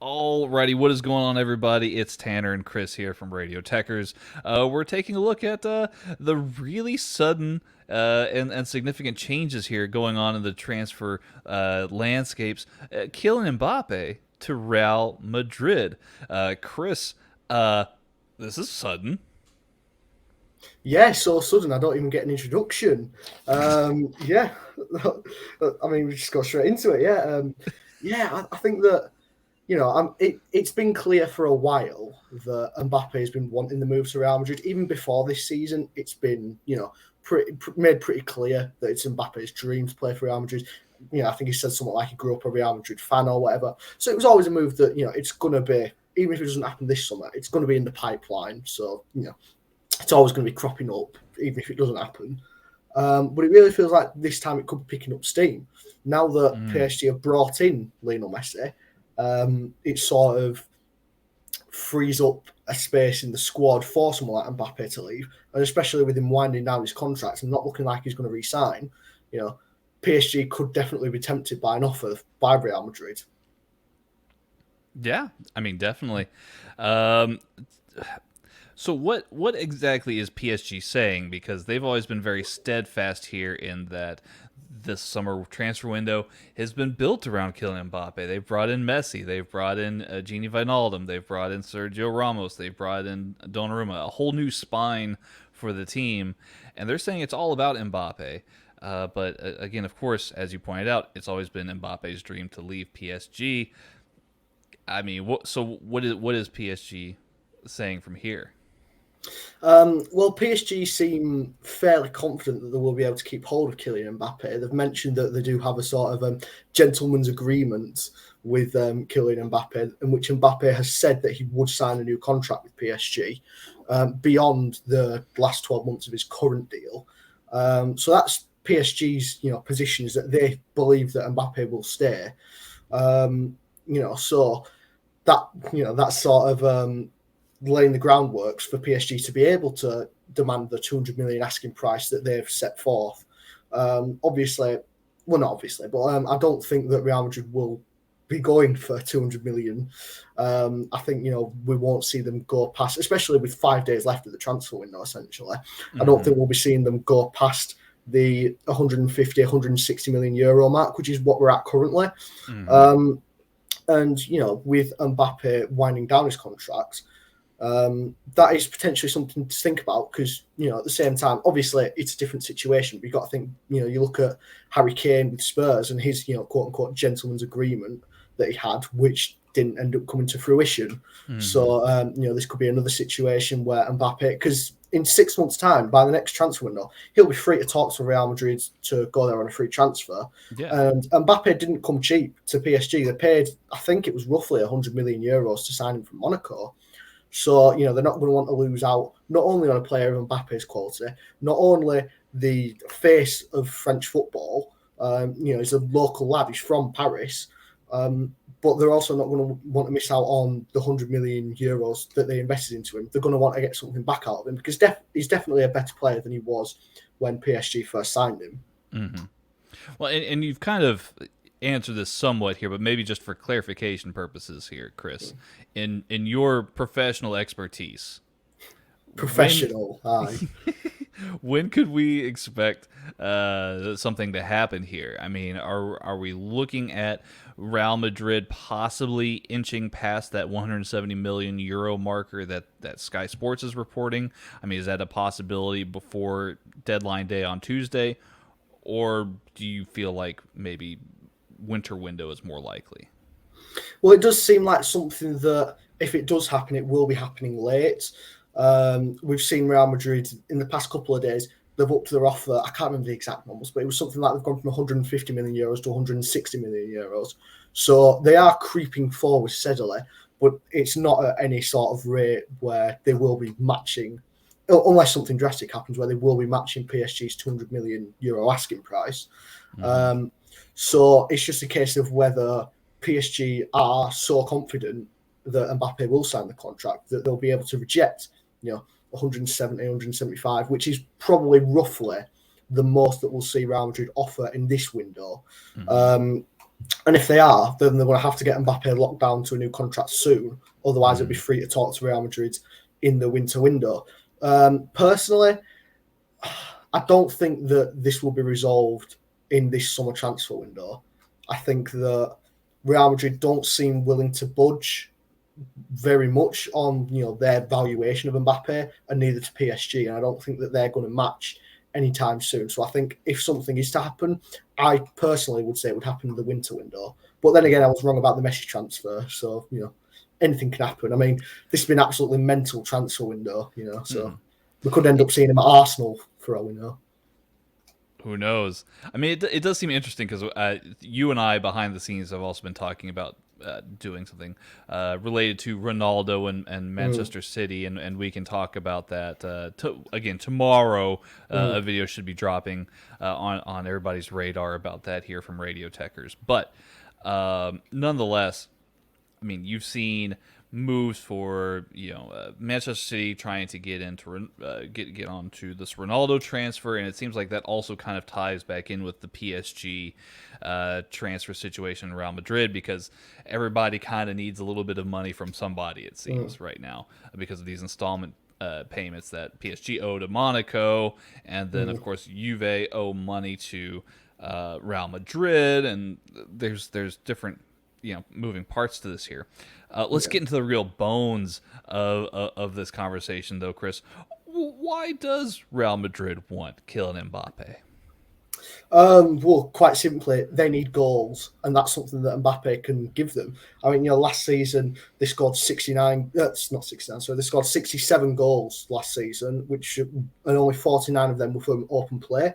Alrighty, what is going on, everybody? It's Tanner and Chris here from Radio Tekkers. We're taking a look at the really sudden and significant changes here going on in the transfer landscapes. Kylian Mbappe to Real Madrid. Chris, this is sudden. Yeah, so sudden I don't even get an introduction. Yeah, I mean we just go straight into it. I think that it's been clear for a while that Mbappe has been wanting the move to Real Madrid. Even before this season, it's been made pretty clear that it's Mbappe's dream to play for Real Madrid. I think he said something like he grew up a Real Madrid fan or whatever. So it was always a move that it's going to be, even if it doesn't happen this summer, it's going to be in the pipeline. So it's always going to be cropping up, even if it doesn't happen. But it really feels like this time it could be picking up steam. Now that PSG have brought in Lionel Messi, it sort of frees up a space in the squad for someone like Mbappe to leave. And especially with him winding down his contract and not looking like he's going to re-sign, PSG could definitely be tempted by an offer by Real Madrid. Yeah, I mean, definitely. Um, So what exactly is PSG saying? Because they've always been very steadfast here in that this summer transfer window has been built around Kylian Mbappe. They've brought in Messi, they've brought in Gini Wijnaldum, they've brought in Sergio Ramos, they've brought in Donnarumma, a whole new spine for the team, and they're saying it's all about Mbappe. But again, of course, as you pointed out, it's always been Mbappe's dream to leave PSG. I mean, what is PSG saying from here? Well, PSG seem fairly confident that they will be able to keep hold of Kylian Mbappe. They've mentioned that they do have a sort of gentleman's agreement with Kylian Mbappe, in which Mbappe has said that he would sign a new contract with PSG beyond the last 12 months of his current deal. So that's PSG's position, is that they believe that Mbappe will stay. So that's sort of laying the groundworks for PSG to be able to demand the 200 million asking price that they've set forth. Obviously, well, not obviously, but I don't think that Real Madrid will be going for 200 million. I think, we won't see them go past, especially with 5 days left of the transfer window, essentially. I don't think we'll be seeing them go past the 150, 160 million euro mark, which is what we're at currently. And, with Mbappe winding down his contract, that is potentially something to think about because, at the same time, obviously it's a different situation. But you've got to think, you look at Harry Kane with Spurs and his, quote unquote, gentleman's agreement that he had, which didn't end up coming to fruition. So, this could be another situation where Mbappe, because in 6 months' time, by the next transfer window, he'll be free to talk to Real Madrid to go there on a free transfer. Yeah. And Mbappe didn't come cheap to PSG. They paid, I think it was roughly 100 million euros to sign him from Monaco. So, they're not going to want to lose out not only on a player of Mbappe's quality, not only the face of French football, he's a local lad, he's from Paris, but they're also not going to want to miss out on the 100 million euros that they invested into him. They're going to want to get something back out of him because he's definitely a better player than he was when PSG first signed him. Mm-hmm. Well, and you've kind of answered this somewhat here, but maybe just for clarification purposes here, Chris, in your professional expertise, Professional, when could we expect something to happen here? I mean, are we looking at Real Madrid possibly inching past that 170 million euro marker that Sky Sports is reporting? I mean, is that a possibility before deadline day on Tuesday? Or do you feel like maybe winter window is more likely? Well, it does seem like something that if it does happen, it will be happening late. We've seen Real Madrid in the past couple of days, they've upped their offer. I can't remember the exact numbers, but it was something like they've gone from 150 million euros to 160 million euros. So they are creeping forward steadily, but it's not at any sort of rate where they will be matching, unless something drastic happens, where they will be matching PSG's 200 million euro asking price. So it's just a case of whether PSG are so confident that Mbappe will sign the contract that they'll be able to reject, 170, 175, which is probably roughly the most that we'll see Real Madrid offer in this window. And if they are, then they're going to have to get Mbappe locked down to a new contract soon. Otherwise, it'll be free to talk to Real Madrid in the winter window. Personally, I don't think that this will be resolved in this summer transfer window. I think that Real Madrid don't seem willing to budge very much on their valuation of Mbappe, and neither to PSG. And I don't think that they're going to match anytime soon. So I think if something is to happen, I personally would say it would happen in the winter window. But then again, I was wrong about the Messi transfer. So anything can happen. I mean, this has been an absolutely mental transfer window. So we could end up seeing him at Arsenal for all we know. Who knows? I mean, it does seem interesting because you and I behind the scenes have also been talking about doing something related to Ronaldo and Manchester City, and we can talk about that again tomorrow. A video should be dropping on everybody's radar about that here from Radio Tekkers. But nonetheless, I mean, you've seen moves for Manchester City trying to get into get onto this Ronaldo transfer, and it seems like that also kind of ties back in with the PSG transfer situation in Real Madrid, because everybody kind of needs a little bit of money from somebody, it seems, right now, because of these installment payments that PSG owe to Monaco, and then of course Juve owe money to Real Madrid, and there's different moving parts to this here. Let's get into the real bones of this conversation, though, Chris. Why does Real Madrid want Kylian Mbappe? Well, quite simply, they need goals, and that's something that Mbappe can give them. I mean, last season they scored 69. That's not 69. So they scored 67 goals last season, and only 49 of them were from open play.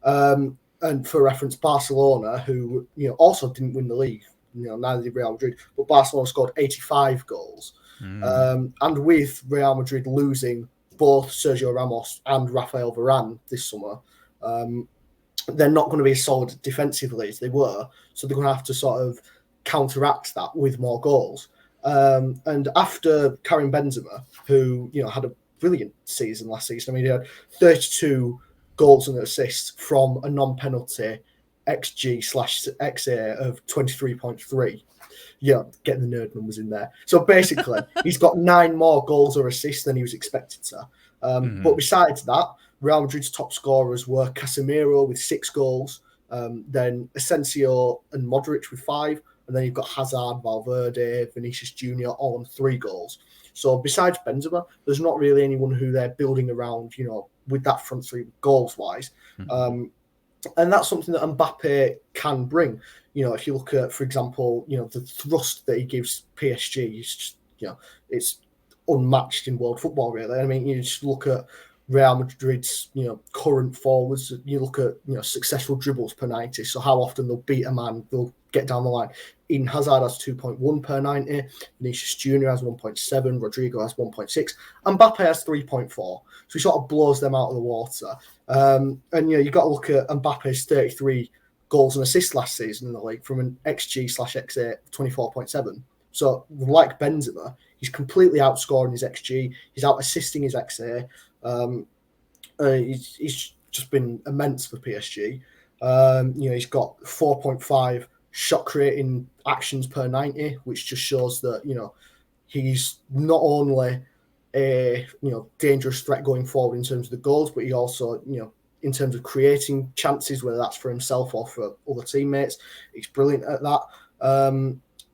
And for reference, Barcelona, who also didn't win the league, neither did Real Madrid, but Barcelona scored 85 goals. And with Real Madrid losing both Sergio Ramos and Rafael Varane this summer, they're not going to be as solid defensively as they were. So they're going to have to sort of counteract that with more goals. And after Karim Benzema, who had a brilliant season last season, I mean, he had 32 goals and assists from a non-penalty XG/XA of 23.3. Getting the nerd numbers in there. So basically, he's got 9 more goals or assists than he was expected to. But besides that, Real Madrid's top scorers were Casemiro with 6 goals, then Asensio and Modric with 5, and then you've got Hazard, Valverde, Vinicius Junior all on 3 goals. So besides Benzema, there's not really anyone who they're building around, with that front three goals-wise. And that's something that Mbappe can bring. If you look at, for example, the thrust that he gives PSG, is just, it's unmatched in world football, really. I mean, you just look at Real Madrid's, current forwards. You look at, successful dribbles per 90. So how often they'll beat a man, they'll get down the line. Eden Hazard has 2.1 per 90. Vinicius Junior has 1.7. Rodrigo has 1.6. And Mbappe has 3.4. So he sort of blows them out of the water. And, you've got to look at Mbappe's 33 goals and assists last season in the league from an XG/XA 24.7. So like Benzema, he's completely outscoring his XG. He's out-assisting his XA. He's just been immense for PSG. He's got 4.5 shot creating actions per 90, which just shows that he's not only a dangerous threat going forward in terms of the goals, but he also in terms of creating chances, whether that's for himself or for other teammates, he's brilliant at that.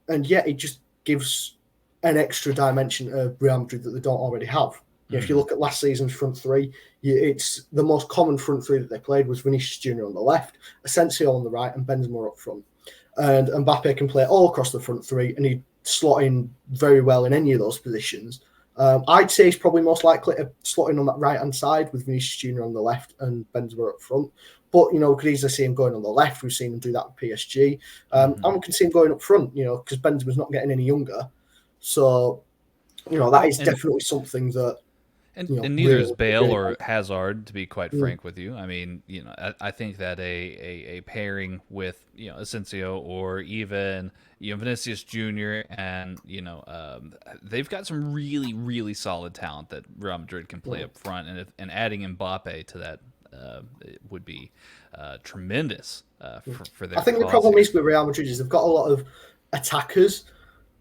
And yet it just gives an extra dimension of Real Madrid that they don't already have. If you look at last season's front three, it's the most common front three that they played was Vinicius Junior on the left, Asensio on the right, and Benzema up front. And Mbappe can play all across the front three, and he'd slot in very well in any of those positions. I'd say he's probably most likely to slot in on that right-hand side with Vinicius Junior on the left and Benzema up front. But, we could easily see him going on the left. We've seen him do that with PSG. And we can see him going up front, because Benzema's not getting any younger. So, that is definitely something that... And neither is Bale or Hazard, to be quite frank with you. I mean, I think that a pairing with Asensio or even Vinicius Junior, and they've got some really, really solid talent that Real Madrid can play up front, and adding Mbappe to that it would be tremendous for their I think the cause problem here. is with Real Madrid is they've got a lot of attackers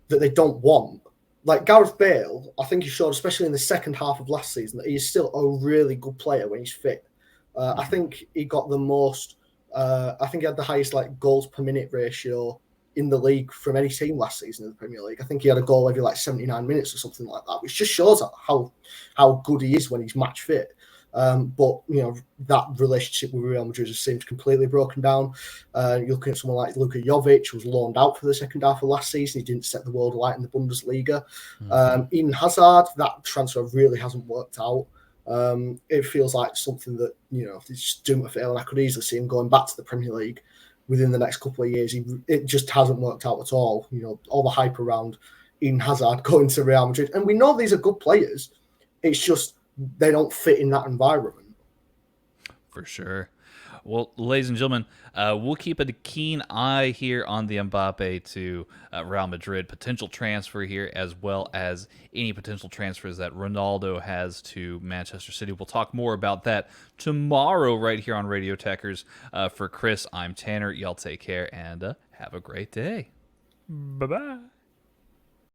that they don't want. Like Gareth Bale, I think he showed, especially in the second half of last season, that he's still a really good player when he's fit. I think he got the most. I think he had the highest like goals per minute ratio in the league from any team last season in the Premier League. I think he had a goal every like 79 minutes or something like that, which just shows how good he is when he's match fit. But that relationship with Real Madrid has seemed completely broken down. You're looking at someone like Luka Jovic, who was loaned out for the second half of last season. He didn't set the world alight in the Bundesliga. Eden Hazard, that transfer really hasn't worked out. It feels like something that it's just doomed to fail, and I could easily see him going back to the Premier League within the next couple of years. It just hasn't worked out at all. All the hype around Eden Hazard going to Real Madrid, and we know these are good players. It's just they don't fit in that environment. For sure. Well, ladies and gentlemen, we'll keep a keen eye here on the Mbappe to Real Madrid potential transfer here, as well as any potential transfers that Ronaldo has to Manchester City. We'll talk more about that tomorrow right here on Radio Tekkers. For Chris, I'm Tanner. Y'all take care and have a great day. Bye-bye.